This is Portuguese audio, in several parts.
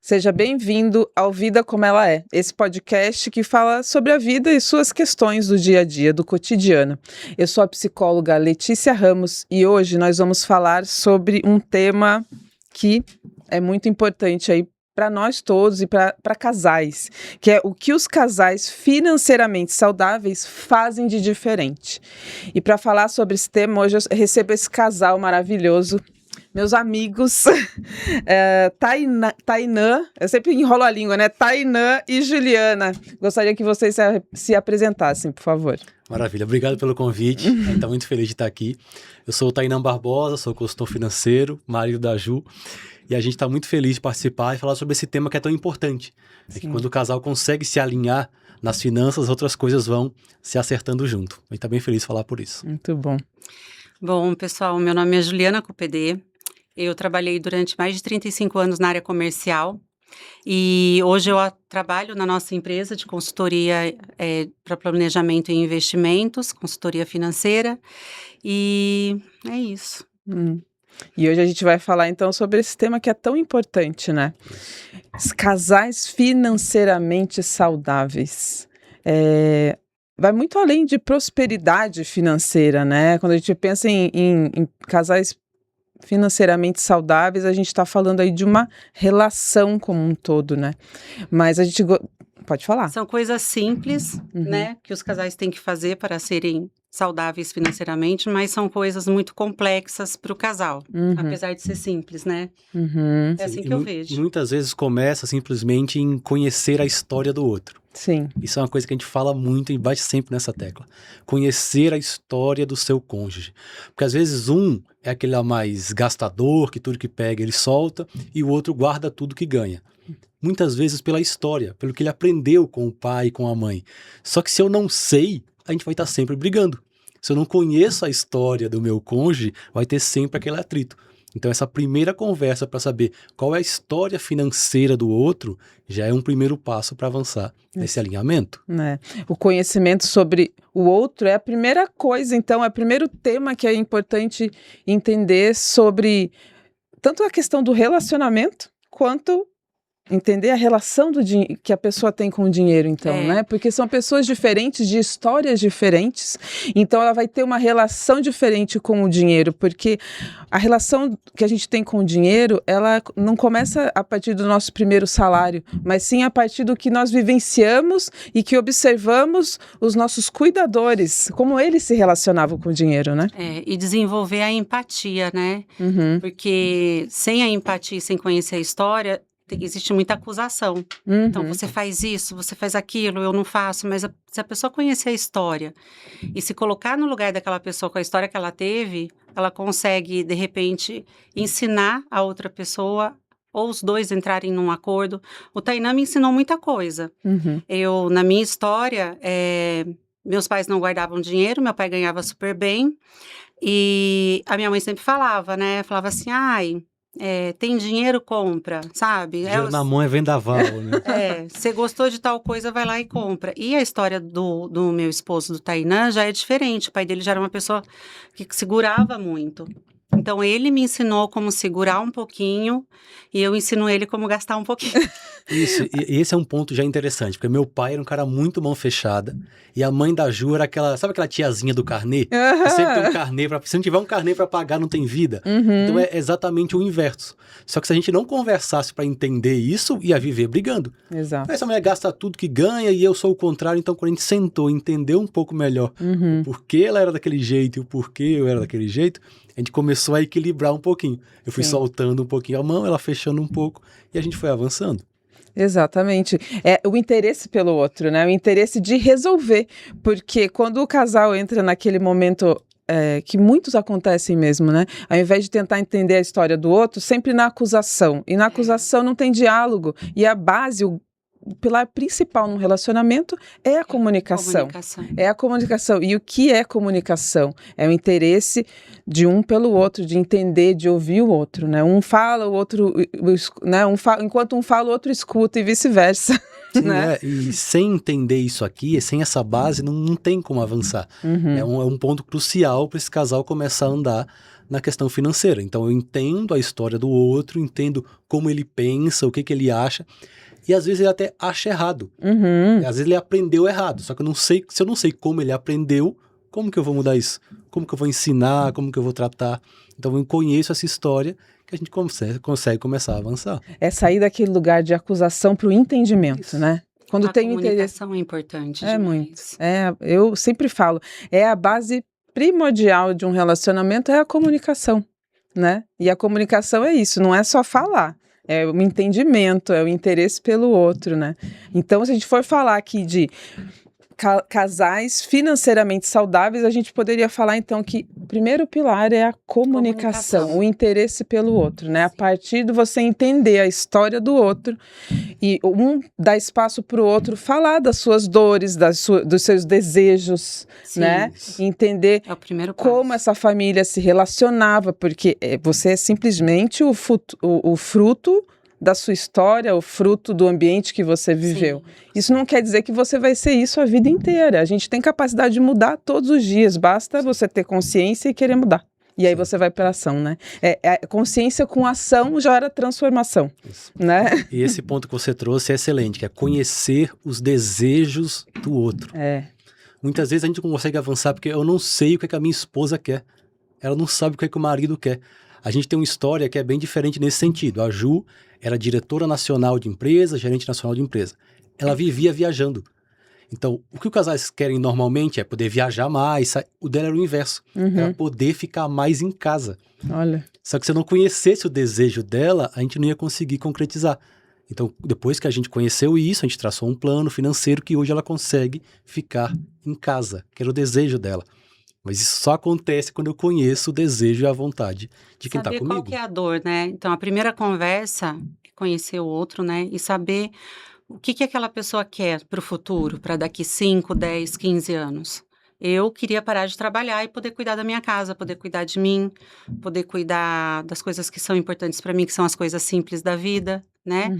Seja bem-vindo ao Vida Como Ela É, esse podcast que fala sobre a vida e suas questões do dia a dia, do cotidiano. Eu sou a psicóloga Letícia Ramos e hoje nós vamos falar sobre um tema que é muito importante aí para nós todos e para casais, que é o que os casais financeiramente saudáveis fazem de diferente. E para falar sobre esse tema, hoje eu recebo esse casal maravilhoso, meus amigos, Tainã, eu sempre enrolo a língua, né? Tainã e Juliana. Gostaria que vocês se apresentassem, por favor. Maravilha, obrigado pelo convite, a gente está muito feliz de estar aqui. Eu sou o Tainã Barbosa, sou consultor financeiro, marido da Ju, e a gente está muito feliz de participar e falar sobre esse tema que é tão importante. É que quando o casal consegue se alinhar nas finanças, outras coisas vão se acertando junto. A gente está bem feliz de falar por isso. Muito bom. Bom, pessoal, meu nome é Juliana Cupedê. Eu trabalhei durante mais de 35 anos na área comercial e hoje eu trabalho na nossa empresa de consultoria para planejamento e investimentos, consultoria financeira, e é isso. E hoje a gente vai falar então sobre esse tema que é tão importante, né? Os casais financeiramente saudáveis. Vai muito além de prosperidade financeira, né? Quando a gente pensa em casais financeiramente saudáveis, a gente está falando aí de uma relação como um todo, né? Mas a gente... Pode falar. São coisas simples, né? Que os casais têm que fazer para serem saudáveis financeiramente, mas são coisas muito complexas para o casal, apesar de ser simples, né? É assim que eu vejo. Muitas vezes começa simplesmente em conhecer a história do outro. Sim. Isso é uma coisa que a gente fala muito e bate sempre nessa tecla. Conhecer a história do seu cônjuge. Porque às vezes um é aquele lá mais gastador, que tudo que pega ele solta, e o outro guarda tudo que ganha. Muitas vezes pela história, pelo que ele aprendeu com o pai e com a mãe. Só que se eu não sei, a gente vai estar sempre brigando. Se eu não conheço a história do meu cônjuge, vai ter sempre aquele atrito. Então essa primeira conversa para saber qual é a história financeira do outro já é um primeiro passo para avançar nesse alinhamento. O conhecimento sobre o outro é a primeira coisa, então é o primeiro tema que é importante entender sobre tanto a questão do relacionamento quanto entender a relação que a pessoa tem com o dinheiro, então, né? Porque são pessoas diferentes, de histórias diferentes, então ela vai ter uma relação diferente com o dinheiro, porque a relação que a gente tem com o dinheiro, ela não começa a partir do nosso primeiro salário, mas sim a partir do que nós vivenciamos e que observamos os nossos cuidadores, como eles se relacionavam com o dinheiro, né? E desenvolver a empatia, né? Porque sem a empatia e sem conhecer a história, existe muita acusação. Então, você faz isso, você faz aquilo, eu não faço. Mas se a pessoa conhecer a história e se colocar no lugar daquela pessoa com a história que ela teve, ela consegue, de repente, ensinar a outra pessoa ou os dois entrarem num acordo. O Tainã me ensinou muita coisa. Na minha história, meus pais não guardavam dinheiro, meu pai ganhava super bem. E a minha mãe sempre falava, né? Falava assim, tem dinheiro, compra, sabe? Dinheiro na mão é vendaval, né? Você gostou de tal coisa, vai lá e compra. E a história do meu esposo, do Tainã, já é diferente. O pai dele já era uma pessoa que segurava muito. Então, ele me ensinou como segurar um pouquinho e eu ensino ele como gastar um pouquinho. Isso, e esse é um ponto já interessante, porque meu pai era um cara muito mão fechada e a mãe da Ju era sabe aquela tiazinha do carnê? Que sempre tem um carnê, se não tiver um carnê para pagar, não tem vida. Então, é exatamente o inverso. Só que se a gente não conversasse para entender isso, ia viver brigando. Exato. Essa mulher gasta tudo que ganha e eu sou o contrário, então quando a gente sentou, entendeu um pouco melhor o porquê ela era daquele jeito e o porquê eu era daquele jeito, a gente começou a equilibrar um pouquinho. Eu fui soltando um pouquinho a mão, ela fechando um pouco e a gente foi avançando. Exatamente. É o interesse pelo outro, né? O interesse de resolver. Porque quando o casal entra naquele momento que muitos acontecem mesmo, né? Ao invés de tentar entender a história do outro, sempre na acusação. E na acusação não tem diálogo. E a base, o pilar principal num relacionamento é a comunicação. É a comunicação. E o que é comunicação? É o interesse de um pelo outro, de entender, de ouvir o outro, né? Um fala, o outro, né? Enquanto um fala, o outro escuta e vice-versa. Sim, né? E sem entender isso aqui, sem essa base, não tem como avançar. É um ponto crucial para esse casal começar a andar na questão financeira. Então eu entendo a história do outro, entendo como ele pensa, o que que ele acha, e às vezes ele até acha errado. Às vezes ele aprendeu errado, só que eu não sei, se eu não sei como ele aprendeu, como que eu vou mudar isso? Como que eu vou ensinar, como que eu vou tratar? Então eu conheço essa história que a gente consegue começar a avançar. É sair daquele lugar de acusação para o entendimento, Isso. né? Quando A tem interesse. comunicação é importante É demais. muito. Eu sempre falo, é a base primordial de um relacionamento é a comunicação, né? E a comunicação é isso, não é só falar, é o entendimento, é o interesse pelo outro, né? Então, se a gente for falar aqui de casais financeiramente saudáveis, a gente poderia falar então que o primeiro pilar é a comunicação, o interesse pelo outro, né? A partir de você entender a história do outro e um dar espaço para o outro falar das suas dores, dos seus desejos, Sim, né? Entender é o primeiro passo. como essa família se relacionava, porque você é simplesmente o fruto da sua história, o fruto do ambiente que você viveu. Sim. Isso não quer dizer que você vai ser isso a vida inteira. A gente tem capacidade de mudar todos os dias, basta você ter consciência e querer mudar. E aí você vai para a ação, né? Consciência com ação gera transformação, né? E esse ponto que você trouxe é excelente, que é conhecer os desejos do outro. Muitas vezes a gente não consegue avançar porque eu não sei o que a minha esposa quer. Ela não sabe o que o marido quer. A gente tem uma história que é bem diferente nesse sentido. A Ju era diretora nacional de empresa, gerente nacional de empresa. Ela vivia viajando. Então, o que os casais querem normalmente é poder viajar mais. O dela era o inverso. Era poder ficar mais em casa. Olha. Só que se eu não conhecesse o desejo dela, a gente não ia conseguir concretizar. Então, depois que a gente conheceu isso, a gente traçou um plano financeiro que hoje ela consegue ficar em casa, que era o desejo dela. Mas isso só acontece quando eu conheço o desejo e a vontade de quem está comigo. Saber qual que é a dor, né? Então, a primeira conversa é conhecer o outro, né? E saber o que aquela pessoa quer para o futuro, para daqui 5, 10, 15 anos. Eu queria parar de trabalhar e poder cuidar da minha casa, poder cuidar de mim, poder cuidar das coisas que são importantes para mim, que são as coisas simples da vida, né?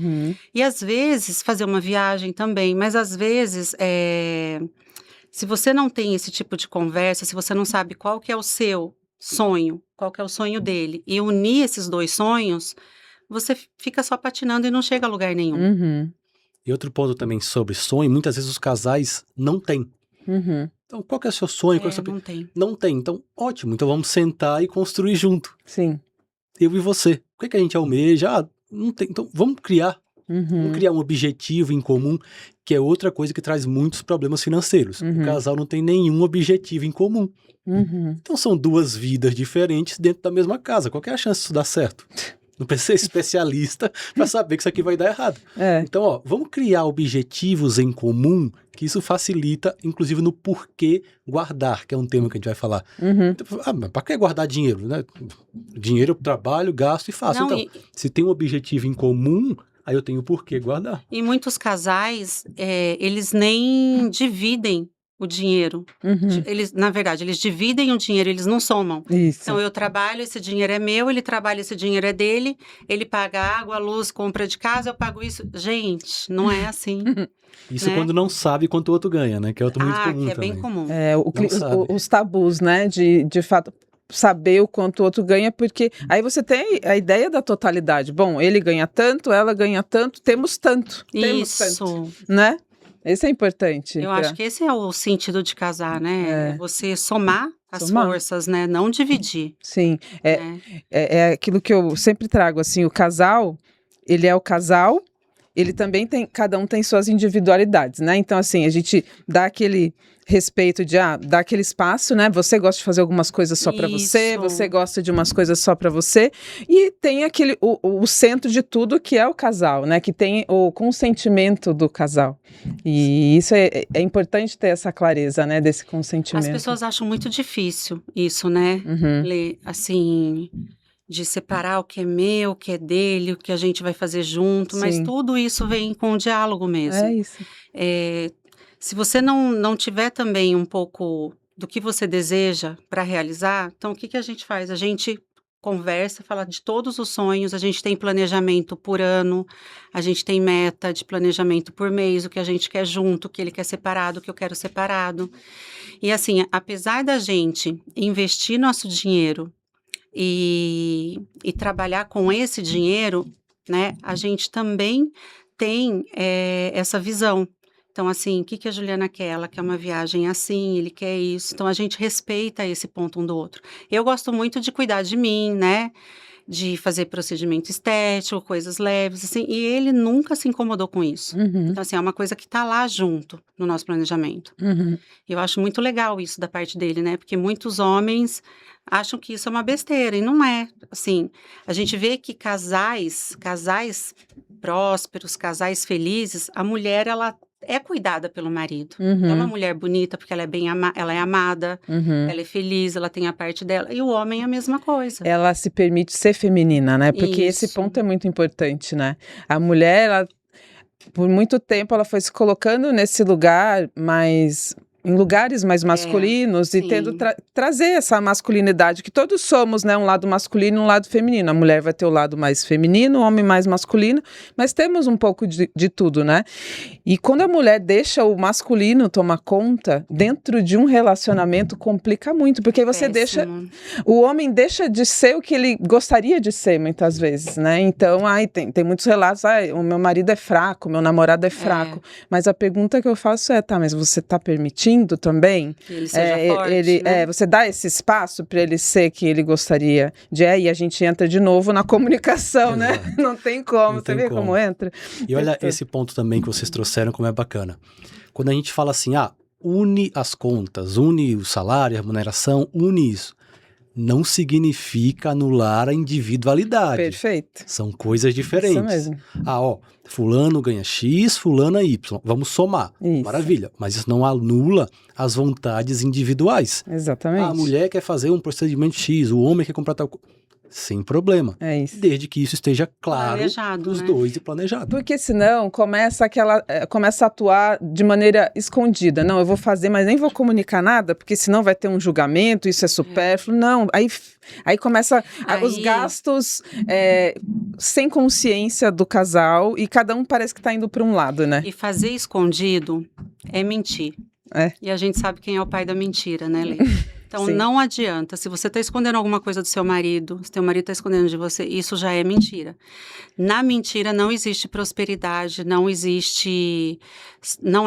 E às vezes fazer uma viagem também, mas às vezes se você não tem esse tipo de conversa, se você não sabe qual que é o seu sonho, qual que é o sonho dele, e unir esses dois sonhos, você fica só patinando e não chega a lugar nenhum. E outro ponto também sobre sonho, muitas vezes os casais não têm. Então, qual que é o seu sonho? Não tem. Não tem. Então, ótimo. Então, vamos sentar e construir junto. Sim. Eu e você. O que a gente almeja? Não tem. Então, vamos criar. Vamos criar um objetivo em comum, que é outra coisa que traz muitos problemas financeiros. O casal não tem nenhum objetivo em comum. Então, são duas vidas diferentes dentro da mesma casa. Qual que é a chance disso dar certo? Não precisa ser especialista para saber que isso aqui vai dar errado. Então, vamos criar objetivos em comum, que isso facilita, inclusive, no porquê guardar, que é um tema que a gente vai falar. Mas para que guardar dinheiro? Né? Dinheiro eu trabalho, gasto e faço. Então, se tem um objetivo em comum, aí eu tenho por que guardar. E muitos casais, eles nem dividem o dinheiro. Na verdade, eles dividem o dinheiro, eles não somam. Isso. Então, eu trabalho, esse dinheiro é meu, ele trabalha, esse dinheiro é dele, ele paga água, luz, compra de casa, eu pago isso. Gente, não é assim. Isso quando não sabe quanto o outro ganha, né? Que é outro muito comum que é também. bem comum. Os tabus, né? De fato, saber o quanto o outro ganha, porque aí você tem a ideia da totalidade. Bom, ele ganha tanto, ela ganha tanto, temos tanto. Temos tanto, né? Esse é importante. Eu acho que esse é o sentido de casar, né? É você somar as forças, né? Não dividir. Sim. É aquilo que eu sempre trago, assim, o casal, ele é o casal, ele também tem, cada um tem suas individualidades, né? Então, assim, a gente dá aquele respeito de, dá aquele espaço, né? Você gosta de fazer algumas coisas só para você gosta de umas coisas só para você, e tem aquele, o centro de tudo que é o casal, né? Que tem o consentimento do casal. E isso é importante ter essa clareza, né? Desse consentimento. As pessoas acham muito difícil isso, né? Assim, de separar o que é meu, o que é dele, o que a gente vai fazer junto, mas tudo isso vem com o diálogo mesmo. É isso. Se você não tiver também um pouco do que você deseja para realizar, então o que a gente faz? A gente conversa, fala de todos os sonhos, a gente tem planejamento por ano, a gente tem meta de planejamento por mês, o que a gente quer junto, o que ele quer separado, o que eu quero separado. E assim, apesar da gente investir nosso dinheiro e trabalhar com esse dinheiro, né, a gente também tem essa visão. Então, assim, o que a Juliana quer? Ela quer uma viagem assim, ele quer isso. Então, a gente respeita esse ponto um do outro. Eu gosto muito de cuidar de mim, né? De fazer procedimento estético, coisas leves, assim. E ele nunca se incomodou com isso. Então, assim, é uma coisa que tá lá junto no nosso planejamento. Eu acho muito legal isso da parte dele, né? Porque muitos homens acham que isso é uma besteira. E não é. Assim, a gente vê que casais prósperos, casais felizes, a mulher, ela é cuidada pelo marido. É uma mulher bonita porque ela é ela é amada, ela é feliz, ela tem a parte dela. E o homem é a mesma coisa. Ela se permite ser feminina, né? Porque esse ponto é muito importante, né? A mulher, ela, por muito tempo, ela foi se colocando nesse lugar mais... em lugares mais masculinos e tendo trazer essa masculinidade, que todos somos, né, um lado masculino e um lado feminino. A mulher vai ter o lado mais feminino, o homem mais masculino, mas temos um pouco de tudo, né? E quando a mulher deixa o masculino tomar conta, dentro de um relacionamento, complica muito, porque você deixa... O homem deixa de ser o que ele gostaria de ser, muitas vezes, né? Então, tem muitos relatos, o meu marido é fraco, meu namorado é fraco. Mas a pergunta que eu faço é, mas você está permitindo também, que ele seja forte, né? Você dá esse espaço para ele ser que ele gostaria de, e a gente entra de novo na comunicação, né? Não tem como, você vê como entra? E olha esse ponto também que vocês trouxeram, como é bacana. Quando a gente fala assim, une as contas, une o salário, a remuneração, une isso. Não significa anular a individualidade. Perfeito. São coisas diferentes. Isso mesmo. Fulano ganha X, fulana Y. Vamos somar. Isso. Maravilha. Mas isso não anula as vontades individuais. Exatamente. A mulher quer fazer um procedimento X, o homem quer comprar tal coisa. Sem problema. É isso. Desde que isso esteja claro planejado, dos né? dois e planejado. Porque senão começa a atuar de maneira escondida. Não, eu vou fazer, mas nem vou comunicar nada, porque senão vai ter um julgamento, isso é supérfluo. Não, aí começa os gastos sem consciência do casal e cada um parece que está indo para um lado, né? E fazer escondido é mentir. E a gente sabe quem é o pai da mentira, né, Lê? Então, não adianta. Se você está escondendo alguma coisa do seu marido, se teu marido está escondendo de você, isso já é mentira. Na mentira não existe prosperidade, não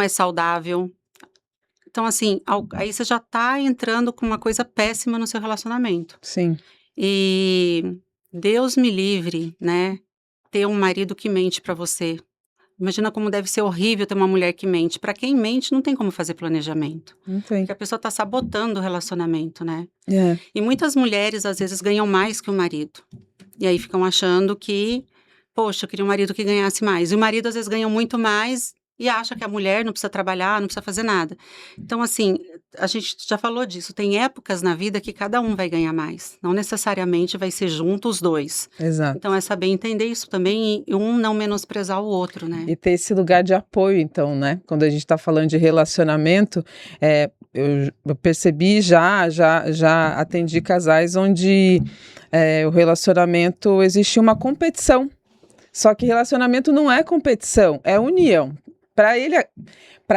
é saudável. Então, assim, aí você já está entrando com uma coisa péssima no seu relacionamento. Sim. E Deus me livre, né, ter um marido que mente para você. Imagina como deve ser horrível ter uma mulher que mente. Para quem mente, não tem como fazer planejamento. Não tem. Porque a pessoa está sabotando o relacionamento, né? É. E muitas mulheres, às vezes, ganham mais que o marido. E aí ficam achando que, poxa, eu queria um marido que ganhasse mais. E o marido, às vezes, ganha muito mais e acha que a mulher não precisa trabalhar, não precisa fazer nada. Então, assim, a gente já falou disso. Tem épocas na vida que cada um vai ganhar mais. Não necessariamente vai ser junto os dois. Exato. Então, é saber entender isso também e um não menosprezar o outro, né? E ter esse lugar de apoio, então, né? Quando a gente está falando de relacionamento, eu percebi já atendi casais onde o relacionamento existia uma competição. Só que relacionamento não é competição, é união. Para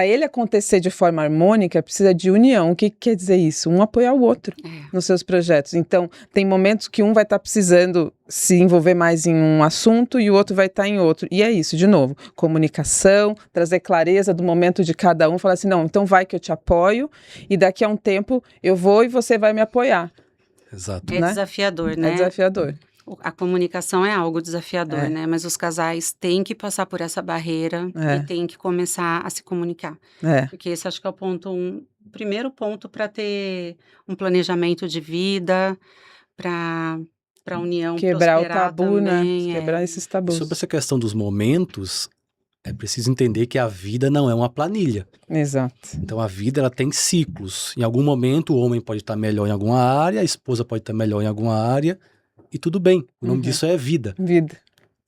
ele acontecer de forma harmônica, precisa de união. O que quer dizer isso? Um apoiar o outro nos seus projetos. Então, tem momentos que um vai estar precisando se envolver mais em um assunto e o outro vai estar em outro. E é isso, de novo, comunicação, trazer clareza do momento de cada um, falar assim, não, então vai que eu te apoio e daqui a um tempo eu vou e você vai me apoiar. Exato. É desafiador, né? É desafiador. A comunicação é algo desafiador, né? Mas os casais têm que passar por essa barreira e têm que começar a se comunicar. Porque esse acho que é o primeiro ponto para ter um planejamento de vida, para a união quebrar o tabu, também, né? Quebrar esses tabus. Sobre essa questão dos momentos, é preciso entender que a vida não é uma planilha. Exato. Então a vida ela tem ciclos. Em algum momento o homem pode estar melhor em alguma área, a esposa pode estar melhor em alguma área. E tudo bem, o nome disso é vida. Vida.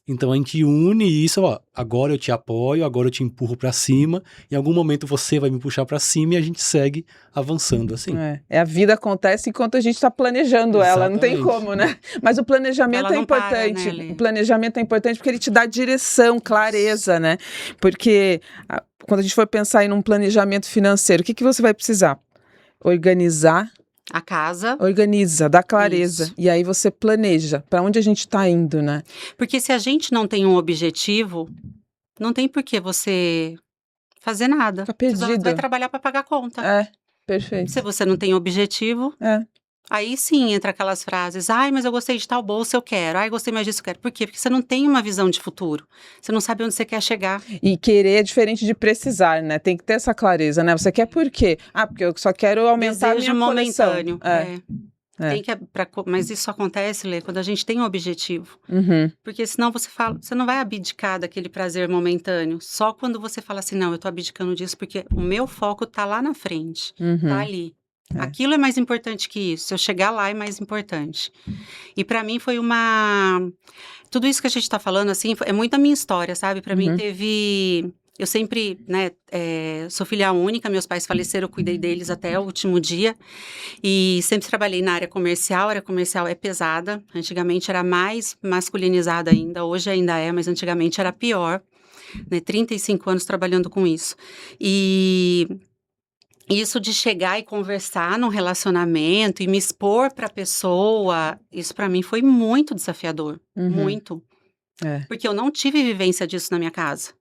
Então a gente une isso, agora eu te apoio, agora eu te empurro pra cima, em algum momento você vai me puxar pra cima e a gente segue avançando assim. A vida acontece enquanto a gente tá planejando ela, não tem como, né? Mas o planejamento é importante. Para, né, o planejamento é importante porque ele te dá direção, clareza, né? Porque quando a gente for pensar em um planejamento financeiro, o que você vai precisar? Organizar A casa. Organiza, dá clareza. Isso. E aí você planeja para onde a gente está indo, né? Porque se a gente não tem um objetivo, não tem por que você fazer nada. Fica Você só vai perdido. trabalhar para pagar a conta. É, perfeito. Se você não tem objetivo, aí sim entra aquelas frases, ai, mas eu gostei de tal bolsa, eu quero. Ai, gostei mais disso, eu quero. Por quê? Porque você não tem uma visão de futuro. Você não sabe onde você quer chegar. E querer é diferente de precisar, né? Tem que ter essa clareza, né? Você quer por quê? Ah, porque eu só quero aumentar Desejo a minha coleção. momentâneo. Tem que, mas isso acontece, Lê, quando a gente tem um objetivo. Porque senão você não vai abdicar daquele prazer momentâneo. Só quando você fala assim, não, eu tô abdicando disso porque o meu foco tá lá na frente, tá ali. Aquilo é mais importante que isso. Se eu chegar lá é mais importante. E para mim foi tudo isso que a gente tá falando, assim, é muito a minha história, sabe? Para mim teve... Eu sempre, né, sou filha única, meus pais faleceram, eu cuidei deles até o último dia. E sempre trabalhei na área comercial. A área comercial é pesada. Antigamente era mais masculinizada ainda, hoje ainda é, mas antigamente era pior. Né? 35 anos trabalhando com isso. E isso de chegar e conversar num relacionamento e me expor para a pessoa, isso para mim foi muito desafiador. Muito. Porque eu não tive vivência disso na minha casa.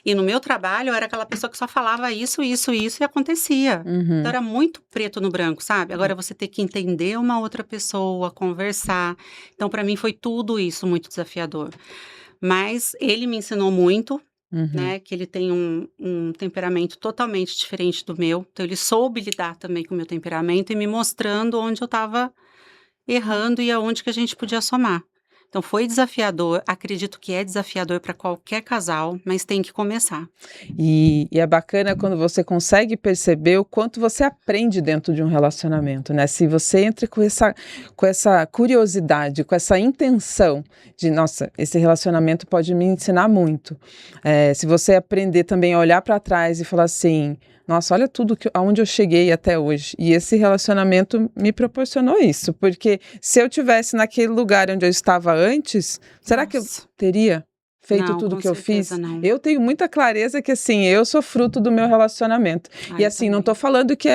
E no meu trabalho, eu era aquela pessoa que só falava isso e acontecia. Então, era muito preto no branco, sabe? Agora, você ter que entender uma outra pessoa, conversar. Então, para mim, foi tudo isso muito desafiador. Mas ele me ensinou muito, né? Que ele tem um temperamento totalmente diferente do meu. Então, ele soube lidar também com o meu temperamento e me mostrando onde eu estava errando e aonde que a gente podia somar. Então, foi desafiador, acredito que é desafiador para qualquer casal, mas tem que começar. E é bacana quando você consegue perceber o quanto você aprende dentro de um relacionamento, né? Se você entra com essa curiosidade, com essa intenção de, nossa, esse relacionamento pode me ensinar muito. Se você aprender também a olhar para trás e falar assim... Nossa, olha tudo aonde eu cheguei até hoje. E esse relacionamento me proporcionou isso. Porque se eu tivesse naquele lugar onde eu estava antes, será que eu teria feito tudo que eu fiz? Não. Eu tenho muita clareza que, assim, eu sou fruto do meu relacionamento. E, assim, não estou falando que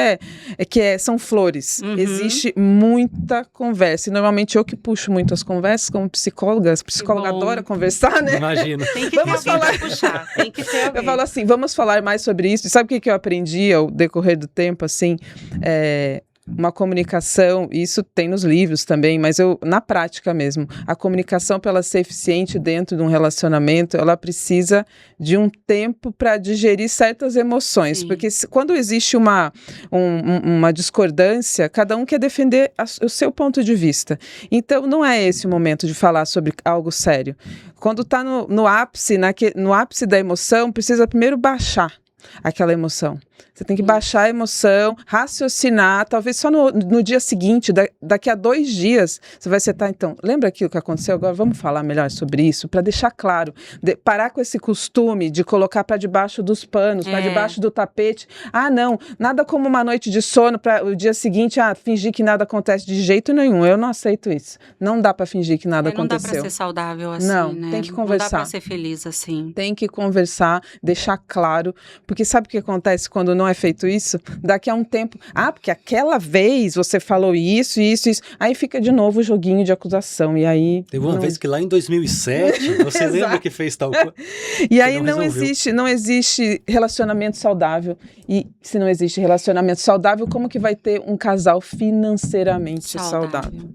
são flores. Existe muita conversa. E, normalmente, eu que puxo muito as conversas como psicóloga. A psicóloga adora conversar, né? Imagino. Tem que ter alguém pra puxar. Tem que ter alguém. Eu falo assim, vamos falar mais sobre isso. E sabe o que eu aprendi ao decorrer do tempo, assim? Uma comunicação, isso tem nos livros também, mas na prática mesmo, a comunicação, para ela ser eficiente dentro de um relacionamento, ela precisa de um tempo para digerir certas emoções. Sim. Porque quando existe uma discordância, cada um quer defender o seu ponto de vista. Então, não é esse o momento de falar sobre algo sério. Quando está no ápice da emoção, precisa primeiro baixar aquela emoção. Você tem que baixar a emoção, raciocinar, talvez só no dia seguinte, daqui a 2 dias, você vai sentar, então, lembra aquilo que aconteceu? Agora vamos falar melhor sobre isso, para deixar claro, parar com esse costume de colocar para debaixo dos panos, para debaixo do tapete. Ah, não, nada como uma noite de sono para o dia seguinte, fingir que nada acontece de jeito nenhum. Eu não aceito isso. Não dá para fingir que nada aconteceu. Não dá para ser saudável assim, não, né? Tem que conversar. Não dá para ser feliz assim. Tem que conversar, deixar claro, porque sabe o que acontece quando não é feito isso? Daqui a um tempo, porque aquela vez você falou isso, aí fica de novo o joguinho de acusação, e aí... Teve uma vez que lá em 2007, você lembra que fez tal coisa? E aí não existe relacionamento saudável, e se não existe relacionamento saudável, como que vai ter um casal financeiramente saudável?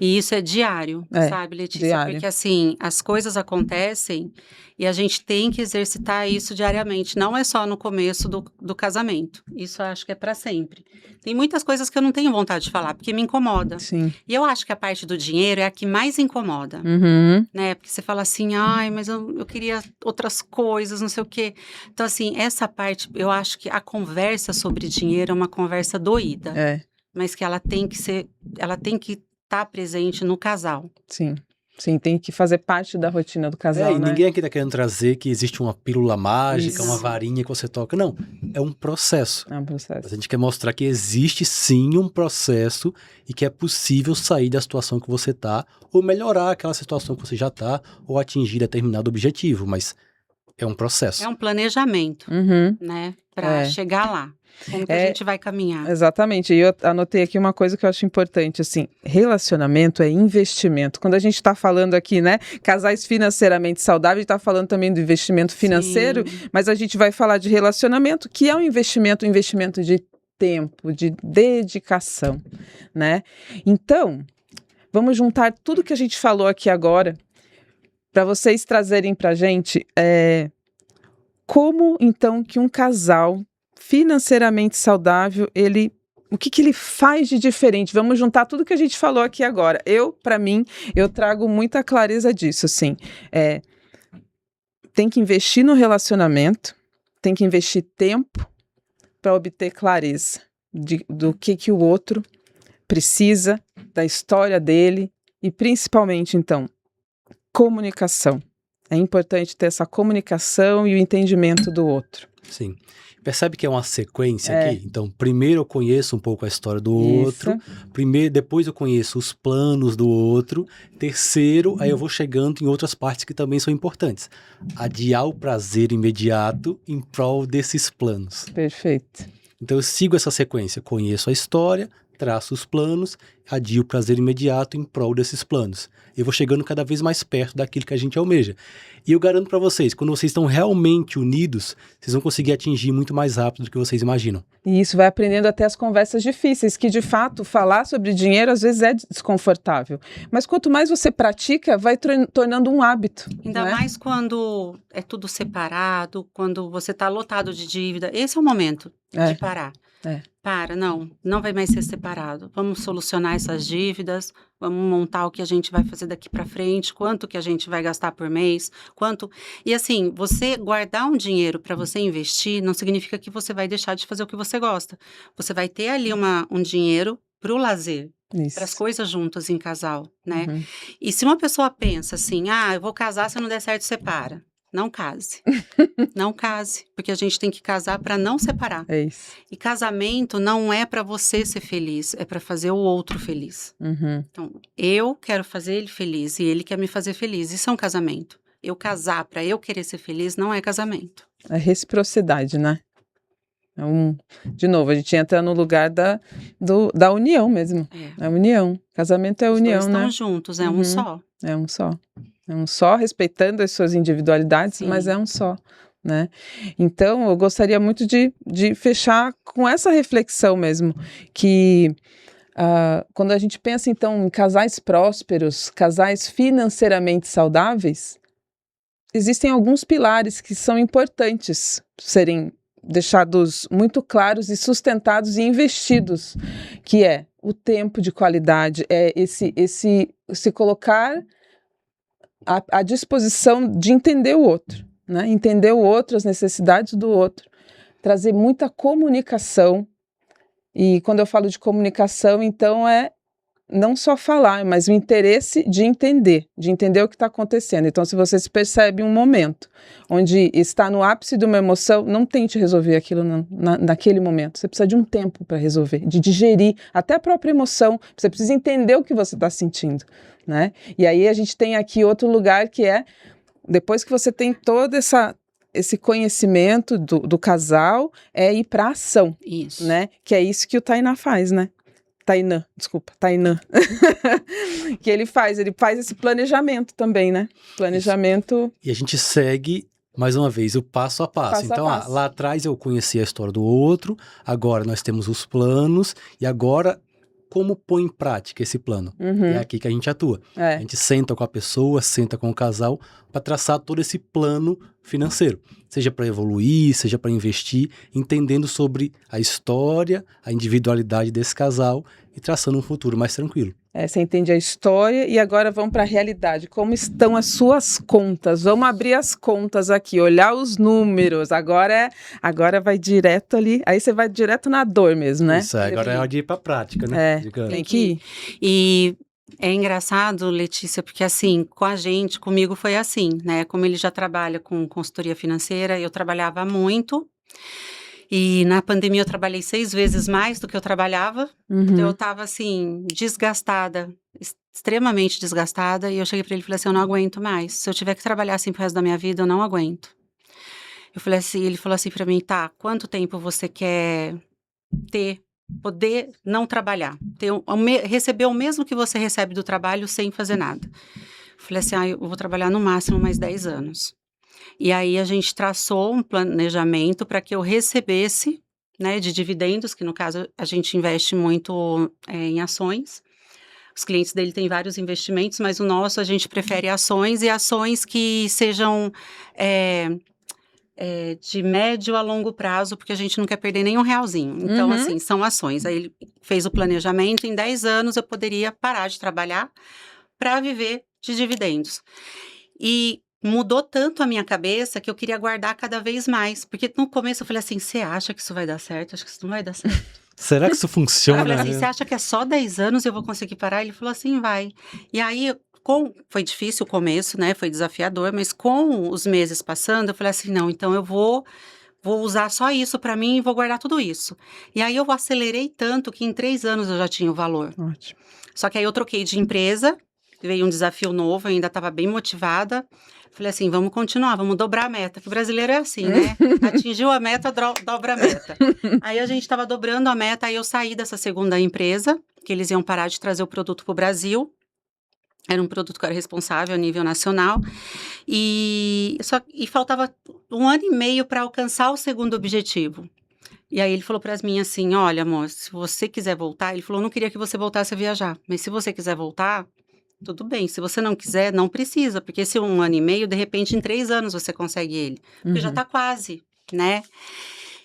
E isso é diário, sabe, Letícia? Diário. Porque assim, as coisas acontecem e a gente tem que exercitar isso diariamente, não é só no começo do casamento. Isso eu acho que é para sempre. Tem muitas coisas que eu não tenho vontade de falar, porque me incomoda. Sim. E eu acho que a parte do dinheiro é a que mais incomoda. Né? Porque você fala assim, mas eu queria outras coisas, não sei o quê. Então, assim, essa parte, eu acho que a conversa sobre dinheiro é uma conversa doída. Mas que ela tem que estar presente no casal. Sim, tem que fazer parte da rotina do casal, e né? Ninguém aqui tá querendo trazer que existe uma pílula mágica, uma varinha que você toca. Não, é um processo. É um processo. A gente quer mostrar que existe sim um processo e que é possível sair da situação que você tá, ou melhorar aquela situação que você já tá, ou atingir determinado objetivo, mas É um processo. É um planejamento, né? Para chegar lá. Como que a gente vai caminhar? Exatamente. E eu anotei aqui uma coisa que eu acho importante, assim, relacionamento é investimento. Quando a gente está falando aqui, né, casais financeiramente saudáveis, está falando também do investimento financeiro, mas a gente vai falar de relacionamento, que é um investimento de tempo, de dedicação, né? Então, vamos juntar tudo que a gente falou aqui agora para vocês trazerem para a gente como, então, que um casal financeiramente saudável, o que ele faz de diferente? Vamos juntar tudo que a gente falou aqui agora. Para mim, eu trago muita clareza disso, assim. Tem que investir no relacionamento, tem que investir tempo para obter clareza do que o outro precisa, da história dele e, principalmente, então, comunicação. É importante ter essa comunicação e o entendimento do outro. Sim. Percebe que é uma sequência aqui? Então, primeiro eu conheço um pouco a história do outro, depois eu conheço os planos do outro, terceiro, aí eu vou chegando em outras partes que também são importantes. Adiar o prazer imediato em prol desses planos. Perfeito. Então, eu sigo essa sequência, conheço a história, traço os planos, adio o prazer imediato em prol desses planos. Eu vou chegando cada vez mais perto daquilo que a gente almeja. E eu garanto para vocês, quando vocês estão realmente unidos, vocês vão conseguir atingir muito mais rápido do que vocês imaginam. E isso vai aprendendo até as conversas difíceis, que de fato falar sobre dinheiro às vezes é desconfortável. Mas quanto mais você pratica, vai tornando um hábito. Ainda mais quando é tudo separado, quando você está lotado de dívida. Esse é o momento de parar. Não vai mais ser separado. Vamos solucionar essas dívidas, vamos montar o que a gente vai fazer daqui para frente, quanto que a gente vai gastar por mês, quanto... E assim, você guardar um dinheiro para você investir não significa que você vai deixar de fazer o que você gosta. Você vai ter ali um dinheiro para o lazer, para as coisas juntas em casal, né? E se uma pessoa pensa assim, eu vou casar, se não der certo, separa. Não case. Não case, porque a gente tem que casar para não separar. É isso. E casamento não é para você ser feliz, é para fazer o outro feliz. Então, eu quero fazer ele feliz e ele quer me fazer feliz. Isso é um casamento. Eu casar para eu querer ser feliz não é casamento. É reciprocidade, né? De novo, a gente entra no lugar da união mesmo. A união. Casamento é a união, Os dois estão juntos, é um só. É um só. É um só, respeitando as suas individualidades, mas é um só, né? Então, eu gostaria muito de fechar com essa reflexão mesmo, que quando a gente pensa, então, em casais prósperos, casais financeiramente saudáveis, existem alguns pilares que são importantes serem deixados muito claros e sustentados e investidos, que é o tempo de qualidade, é se colocar à disposição de entender o outro, né? Entender o outro, as necessidades do outro, trazer muita comunicação. E quando eu falo de comunicação, então é não só falar, mas o interesse de entender o que está acontecendo. Então, se você se percebe um momento onde está no ápice de uma emoção, não tente resolver aquilo naquele momento. Você precisa de um tempo para resolver, de digerir até a própria emoção. Você precisa entender o que você está sentindo, né? E aí a gente tem aqui outro lugar que é, depois que você tem todo esse conhecimento do casal, é ir para a ação. Isso. Né? Que é isso que o Tainá faz, né? Tainã. Que ele faz esse planejamento também, né? Planejamento. E a gente segue, mais uma vez, o passo a passo. Então, lá atrás eu conheci a história do outro, agora nós temos os planos, e agora, como põe em prática esse plano? É aqui que a gente atua. A gente senta com a pessoa, senta com o casal, para traçar todo esse plano financeiro. Seja para evoluir, seja para investir, entendendo sobre a história, a individualidade desse casal e traçando um futuro mais tranquilo. Você entende a história e agora vamos para a realidade. Como estão as suas contas? Vamos abrir as contas aqui, olhar os números. Agora vai direto ali, aí você vai direto na dor mesmo, né? Isso, agora é hora de ir para a prática, né? Tem que ir. E é engraçado, Letícia, porque assim, comigo foi assim, né? Como ele já trabalha com consultoria financeira, eu trabalhava muito. E na pandemia eu trabalhei 6 vezes mais do que eu trabalhava. Então eu tava assim, desgastada, extremamente desgastada. E eu cheguei pra ele e falei assim, eu não aguento mais. Se eu tiver que trabalhar assim pro resto da minha vida, eu não aguento. Eu falei assim, ele falou assim pra mim, tá, quanto tempo você quer poder não trabalhar? Receber o mesmo que você recebe do trabalho sem fazer nada. Eu falei assim, eu vou trabalhar no máximo mais 10 anos. E aí a gente traçou um planejamento para que eu recebesse, né, de dividendos, que no caso a gente investe muito em ações. Os clientes dele têm vários investimentos, mas o nosso a gente prefere ações e ações que sejam de médio a longo prazo, porque a gente não quer perder nem um realzinho. Então, assim, são ações. Aí ele fez o planejamento, em 10 anos eu poderia parar de trabalhar para viver de dividendos. E mudou tanto a minha cabeça que eu queria guardar cada vez mais. Porque no começo eu falei assim, você acha que isso vai dar certo? Acho que isso não vai dar certo. Será que isso funciona? Eu falei assim, você acha que é só 10 anos e eu vou conseguir parar? Ele falou assim, vai. E aí, foi difícil o começo, né? Foi desafiador, mas com os meses passando, eu falei assim, não, então eu vou usar só isso para mim e vou guardar tudo isso. E aí eu acelerei tanto que em 3 anos eu já tinha o valor. Ótimo. Só que aí eu troquei de empresa, veio um desafio novo, eu ainda estava bem motivada. Falei assim, vamos continuar, vamos dobrar a meta, que brasileiro é assim, né? Atingiu a meta, dobra a meta. Aí a gente estava dobrando a meta, aí eu saí dessa segunda empresa, que eles iam parar de trazer o produto para o Brasil. Era um produto que eu era responsável a nível nacional. E faltava 1 ano e meio para alcançar o segundo objetivo. E aí ele falou para mim assim, olha, amor, se você quiser voltar... Ele falou, não queria que você voltasse a viajar, mas se você quiser voltar... Tudo bem, se você não quiser, não precisa, porque esse 1 ano e meio, de repente, em 3 anos você consegue ele. Porque já tá quase, né?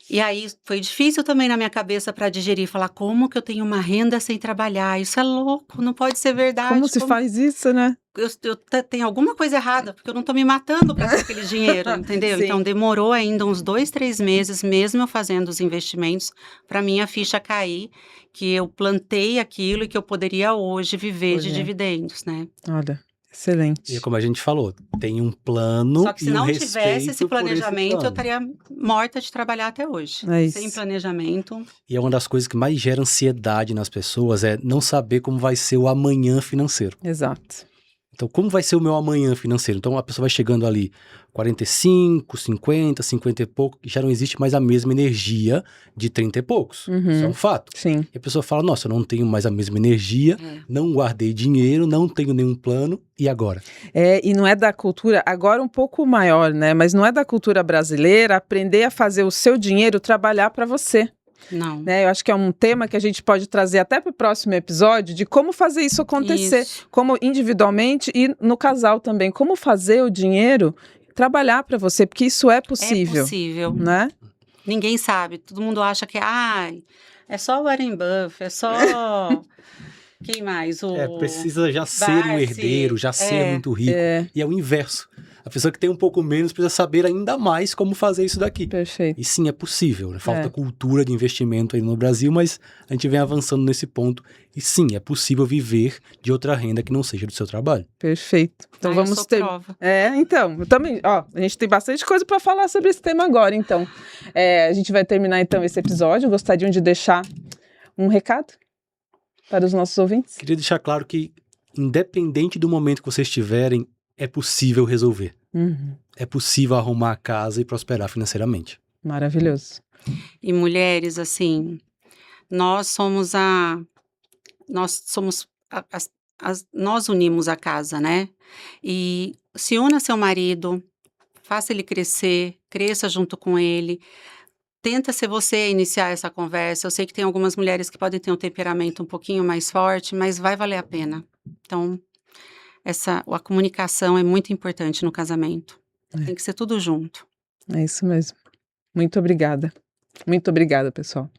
E aí, foi difícil também na minha cabeça para digerir, falar, como que eu tenho uma renda sem trabalhar? Isso é louco, não pode ser verdade. Como se faz isso, né? Eu tenho alguma coisa errada, porque eu não tô me matando para ter aquele dinheiro, entendeu? Sim. Então, demorou ainda uns 2, 3 meses, mesmo eu fazendo os investimentos, para minha ficha cair, que eu plantei aquilo e que eu poderia hoje viver de dividendos, né? Olha, excelente. E como a gente falou, tem um plano. Só que se não tivesse esse planejamento, eu estaria morta de trabalhar até hoje. É isso. Sem planejamento. E é uma das coisas que mais gera ansiedade nas pessoas, é não saber como vai ser o amanhã financeiro. Exato. Então, como vai ser o meu amanhã financeiro? Então, a pessoa vai chegando ali 45, 50, 50 e pouco, e já não existe mais a mesma energia de 30 e poucos. Isso é um fato. Sim. E a pessoa fala, nossa, eu não tenho mais a mesma energia, não guardei dinheiro, não tenho nenhum plano, e agora? E não é da cultura, agora um pouco maior, né? Mas não é da cultura brasileira aprender a fazer o seu dinheiro trabalhar para você. Não. Né? Eu acho que é um tema que a gente pode trazer até para o próximo episódio, de como fazer isso acontecer, como individualmente e no casal também, como fazer o dinheiro trabalhar para você, porque isso é possível. É possível. Né? Ninguém sabe, todo mundo acha que é só o Warren Buffett, é só... Quem mais? Precisa já ser um herdeiro, já ser muito rico. E é o inverso. A pessoa que tem um pouco menos precisa saber ainda mais como fazer isso daqui. Perfeito. E sim, é possível. Né? Falta cultura de investimento aí no Brasil, mas a gente vem avançando nesse ponto. E sim, é possível viver de outra renda que não seja do seu trabalho. Perfeito. Então vamos eu sou ter. Prova. Então, eu também. A gente tem bastante coisa para falar sobre esse tema agora. Então, a gente vai terminar então esse episódio. Gostariam de deixar um recado para os nossos ouvintes? Queria deixar claro que, independente do momento que vocês estiverem, é possível resolver. É possível arrumar a casa e prosperar financeiramente. Maravilhoso. E mulheres, assim, nós unimos a casa, né? E se una seu marido, faça ele crescer, cresça junto com ele. Tenta ser você a iniciar essa conversa. Eu sei que tem algumas mulheres que podem ter um temperamento um pouquinho mais forte, mas vai valer a pena. Então, a comunicação é muito importante no casamento. Tem que ser tudo junto. É isso mesmo. Muito obrigada. Muito obrigada, pessoal.